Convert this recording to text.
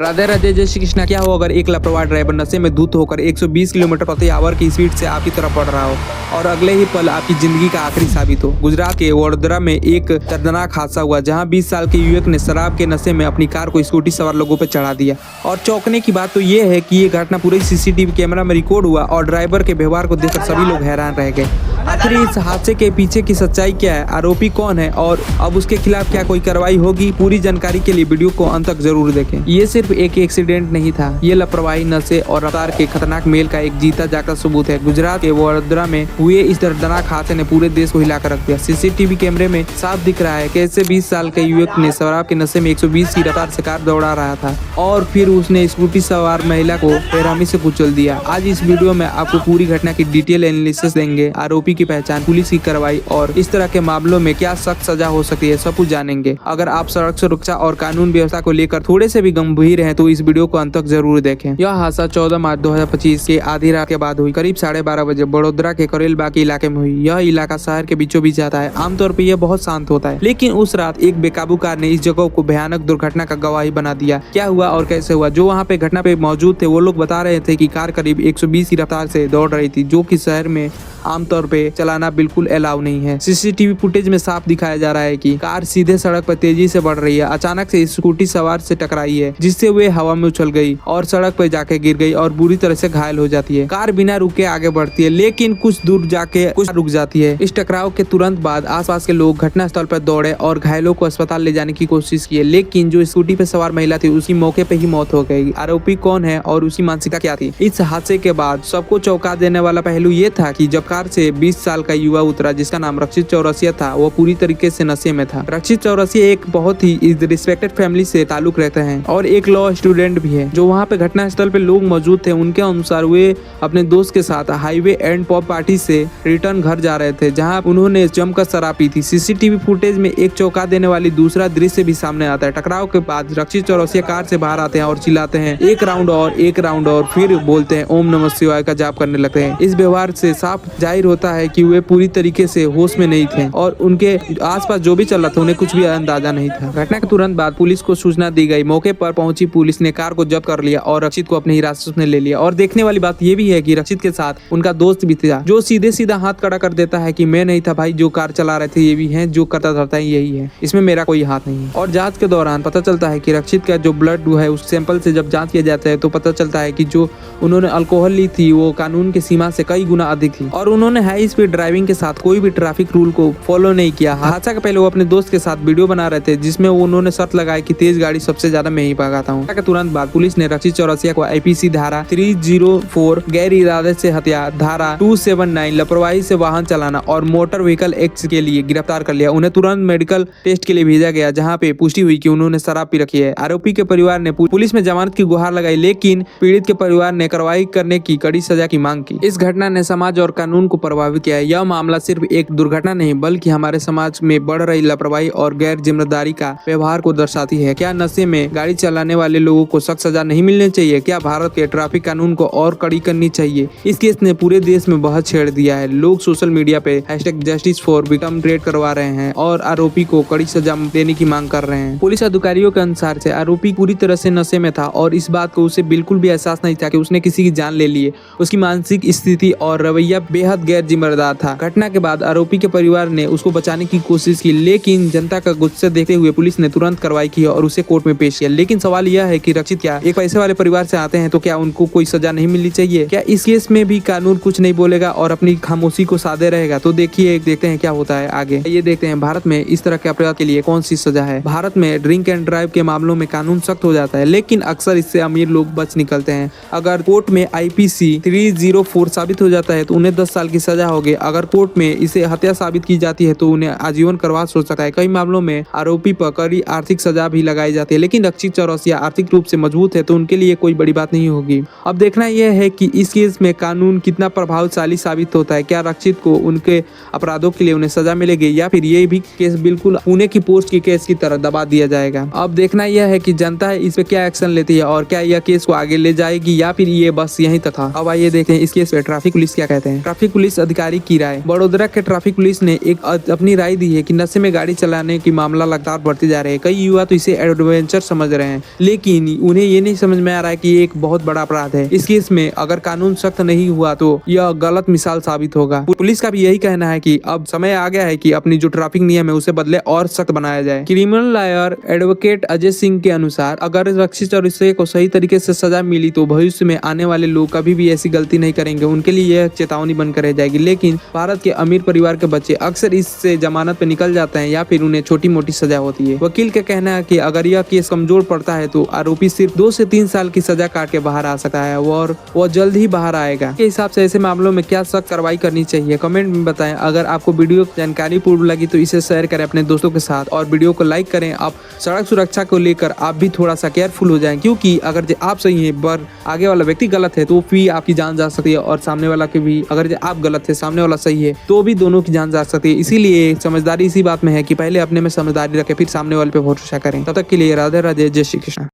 राधे राधे जय श्री कृष्णा। क्या हो अगर एक लापरवाह ड्राइवर नशे में धुत होकर 120 किलोमीटर प्रति आवर की स्पीड से आपकी तरफ बढ़ रहा हो और अगले ही पल आपकी जिंदगी का आखिरी साबित हो। गुजरात के वडोदरा में एक दर्दनाक हादसा हुआ जहां 20 साल के युवक ने शराब के नशे में अपनी कार को स्कूटी सवार लोगों पर चढ़ा दिया। और चौंकने की बात तो ये है कि ये घटना पूरे सीसीटीवी कैमरा में रिकॉर्ड हुआ और ड्राइवर के व्यवहार को देखकर सभी लोग हैरान रह गए। आखिर इस हादसे के पीछे की सच्चाई क्या है, आरोपी कौन है और अब उसके खिलाफ क्या कोई कार्रवाई होगी? पूरी जानकारी के लिए वीडियो को अंत तक जरूर देखें। ये सिर्फ एक एक्सीडेंट नहीं था, ये लापरवाही, नशे और रफ्तार के खतरनाक मेल का एक जीता जागता सबूत है। गुजरात के वडोदरा में हुए इस दर्दनाक हादसे ने पूरे देश को हिलाकर रख दिया। सीसीटीवी कैमरे में साफ दिख रहा है कैसे 20 साल के युवक ने शराब के नशे में 120 की रफ्तार से कार दौड़ा रहा था और फिर उसने स्कूटी सवार महिला को बेरहमी से कुचल दिया। आज इस वीडियो में आपको पूरी घटना की डिटेल एनालिसिस देंगे, आरोपी की पहचान, पुलिस की कार्रवाई और इस तरह के मामलों में क्या सख्त सजा हो सकती है, सब कुछ जानेंगे। अगर आप सड़क सुरक्षा और कानून व्यवस्था को लेकर थोड़े से भी गंभीर हैं तो इस वीडियो को अंत तक जरूर देखें। यह हादसा 14 मार्च 2025 के आधी रात के बाद हुई, करीब 12:30 बजे वडोदरा के करेलबाग इलाके में हुई। यह इलाका शहर के बीचों बीच आता है। आमतौर पर यह बहुत शांत होता है, लेकिन उस रात एक बेकाबू कार ने इस जगह को भयानक दुर्घटना का गवाही बना दिया। क्या हुआ और कैसे हुआ? जो वहाँ पे घटना पे मौजूद थे वो लोग बता रहे थे कि कार करीब 120 की रफ्तार से दौड़ रही थी, जो कि शहर में आमतौर पे चलाना बिल्कुल अलाउ नहीं है। सीसीटीवी फुटेज में साफ दिखाया जा रहा है कि कार सीधे सड़क पर तेजी से बढ़ रही है, अचानक से स्कूटी सवार से टकराई है जिससे वे हवा में उछल गई और सड़क पर जाके गिर गई और बुरी तरह से घायल हो जाती है। कार बिना रुके आगे बढ़ती है लेकिन कुछ दूर जाके कुछ रुक जाती है। इस टकराव के तुरंत बाद आसपास के लोग घटनास्थल पर दौड़े और घायलों को अस्पताल ले जाने की कोशिश की, लेकिन जो स्कूटी पे सवार महिला थी उसकी मौके पे ही मौत हो गई। आरोपी कौन है और उसकी मानसिकता क्या थी? इस हादसे के बाद सबको चौंका देने वाला पहलू ये था कि जब कार से 20 साल का युवा उतरा जिसका नाम रक्षित चौरसिया था, वो पूरी तरीके से नशे में था। रक्षित चौरसिया एक बहुत ही रिस्पेक्टेड फैमिली से ताल्लुक रखते हैं और एक लॉ स्टूडेंट भी है। जो वहाँ पे घटनास्थल पे लोग मौजूद थे उनके अनुसार वे अपने दोस्त के साथ हाईवे एंड पॉप पार्टी से रिटर्न घर जा रहे थे जहाँ उन्होंने जमकर शराब पी थी। सीसीटीवी फुटेज में एक चौंका देने वाली दूसरा दृश्य भी सामने आता है। टकराव के बाद रक्षित चौरसिया कार से बाहर आते हैं और चिल्लाते हैं एक राउंड और फिर बोलते हैं ओम नमः शिवाय का जाप करने लगते हैं। इस व्यवहार से साफ जाहिर होता है कि वे पूरी तरीके से होश में नहीं थे और उनके आसपास जो भी चल रहा था उन्हें कुछ भी अंदाजा नहीं था। घटना के तुरंत बाद पुलिस को सूचना दी गई। मौके पर पहुंची पुलिस ने कार को जब्त कर लिया और रक्षित को अपनी हिरासत में ले लिया। और देखने वाली बात यह भी है कि रक्षित के साथ उनका दोस्त भी था जो सीधे सीधा हाथ खड़ा कर देता है कि मैं नहीं था भाई, जो कार चला रहे थे ये भी है, जो करता धरता है यही है, इसमें मेरा कोई हाथ नहीं है। और जांच के दौरान पता चलता है कि रक्षित का जो ब्लड है उस सैंपल से जब जांच किया जाता है तो पता चलता है कि जो उन्होंने अल्कोहल ली थी वो कानून की सीमा से कई गुना अधिक थी और उन्होंने हाई स्पीड ड्राइविंग के साथ कोई भी ट्रैफिक रूल को फॉलो नहीं किया। हादसा के पहले वो अपने दोस्त के साथ वीडियो बना रहे थे जिसमें उन्होंने शर्त लगाई कि तेज गाड़ी सबसे ज्यादा मैं ही भगाता हूँ। के तुरंत बाद पुलिस ने रक्षित चौरसिया को आईपीसी धारा 304 गैर इरादे से हत्या, धारा 279 लापरवाही से वाहन चलाना और मोटर व्हीकल एक्ट के लिए गिरफ्तार कर लिया। उन्हें तुरंत मेडिकल टेस्ट के लिए भेजा गया जहाँ पे पुष्टि हुई कि उन्होंने शराब पी रखी है। आरोपी के परिवार ने पुलिस में जमानत की गुहार लगाई लेकिन पीड़ित के परिवार ने कार्रवाई करने की कड़ी सजा की मांग की। इस घटना ने समाज और कानून को प्रभावित किया है। यह मामला सिर्फ एक दुर्घटना नहीं बल्कि हमारे समाज में बढ़ रही लापरवाही और गैर जिम्मेदारी का व्यवहार को दर्शाती है। क्या नशे में गाड़ी चलाने वाले लोगों को सख्त सजा नहीं मिलनी चाहिए? क्या भारत के ट्रैफिक कानून को और कड़ी करनी चाहिए? इस केस ने पूरे देश में बहुत छेड़ दिया है। लोग सोशल मीडिया पे #जस्टिस फॉर विक्टिम ट्रेड करवा रहे हैं और आरोपी को कड़ी सजा देने की मांग कर रहे हैं। पुलिस अधिकारियों के अनुसार से आरोपी पूरी तरह से नशे में था और इस बात को उसे बिल्कुल भी एहसास नहीं था कि उसने किसी की जान ले ली है। उसकी मानसिक स्थिति और रवैया बेहद गैर जिम्मेदार था। घटना के बाद आरोपी के परिवार ने उसको बचाने की कोशिश की लेकिन जनता का गुस्सा देखते हुए पुलिस ने तुरंत कार्रवाई की और उसे कोर्ट में पेश किया। लेकिन सवाल यह है कि रक्षित क्या एक पैसे वाले परिवार से आते हैं तो क्या उनको कोई सजा नहीं मिलनी चाहिए? क्या इस केस में भी कानून कुछ नहीं बोलेगा और अपनी खामोशी को साधे रहेगा? तो देखते हैं क्या होता है आगे। ये देखते हैं भारत में इस तरह के अपराध के लिए कौन सी सजा है। भारत में ड्रिंक एंड ड्राइव के मामलों में कानून सख्त हो जाता है लेकिन अक्सर इससे अमीर लोग बच निकलते हैं। अगर कोर्ट में आईपीसी 304 साबित हो जाता है तो उन्हें 10 साल की सजा होगी। अगर कोर्ट में इसे हत्या साबित की जाती है तो उन्हें आजीवन कारावास हो सकता है। कई मामलों में आरोपी पर कड़ी आर्थिक सजा भी लगाई जाती है लेकिन रक्षित चौरसिया आर्थिक रूप से मजबूत है तो उनके लिए कोई बड़ी बात नहीं होगी। अब देखना यह है कि इस केस में कानून कितना प्रभावशाली साबित होता है। क्या रक्षित को उनके अपराधों के लिए उन्हें सजा मिलेगी या फिर ये भी केस बिल्कुल पुणे की पोस्ट की केस की तरह दबा दिया जाएगा? अब देखना यह है कि जनता इस पे क्या एक्शन लेती है और क्या यह केस को आगे ले जाएगी या फिर ये बस यहीं तक था। अब आइए देखते हैं इस केस पे ट्रैफिक पुलिस क्या कहते हैं। ट्रैफिक ट्रैफिक पुलिस अधिकारी की राय। बड़ोदरा के ट्रैफिक पुलिस ने एक अपनी राय दी है कि नशे में गाड़ी चलाने की मामला लगातार बढ़ती जा रही है। कई युवा तो इसे एडवेंचर समझ रहे हैं, लेकिन उन्हें ये नहीं समझ में आ रहा है कि ये एक बहुत बड़ा अपराध है। इस केस में अगर कानून सख्त नहीं हुआ तो यह गलत मिसाल साबित होगा। पुलिस का भी यही कहना है कि अब समय आ गया है कि अपनी जो ट्रैफिक नियम है उसे बदले और सख्त बनाया जाए। Criminal lawyer advocate Ajay Singh के अनुसार अगर रक्षित और इसे को सही तरीके से सजा मिली तो भविष्य में आने वाले लोग कभी भी ऐसी गलती नहीं करेंगे। उनके लिए यह चेतावनी बनकर रह जाएगी। लेकिन भारत के अमीर परिवार के बच्चे अक्सर इससे जमानत पे निकल जाते हैं या फिर उन्हें छोटी मोटी सजा होती है। वकील का कहना है कि अगर यह केस कमजोर पड़ता है तो आरोपी सिर्फ 2 से 3 साल की सजा काट के बाहर आ सकता है और वह जल्द ही बाहर आएगा। के हिसाब से ऐसे मामलों में क्या सख्त कार्रवाई करनी चाहिए, कमेंट में बताएं। अगर आपको वीडियो जानकारी पूर्ण लगी तो इसे शेयर करें अपने दोस्तों के साथ और वीडियो को लाइक करें। आप सड़क सुरक्षा को लेकर आप भी थोड़ा सा केयरफुल हो जाएं, क्योंकि अगर आप सही है पर आगे वाला व्यक्ति गलत है तो भी आपकी जान जा सकती है और सामने वाला के भी, अगर आप गलत है सामने वाला सही है तो भी दोनों की जान जा सकती है। इसीलिए समझदारी इसी बात में है कि पहले अपने में समझदारी रखें फिर सामने वाले पे भरोसा करें। तब तक के लिए राधे राधे, जय श्री कृष्ण।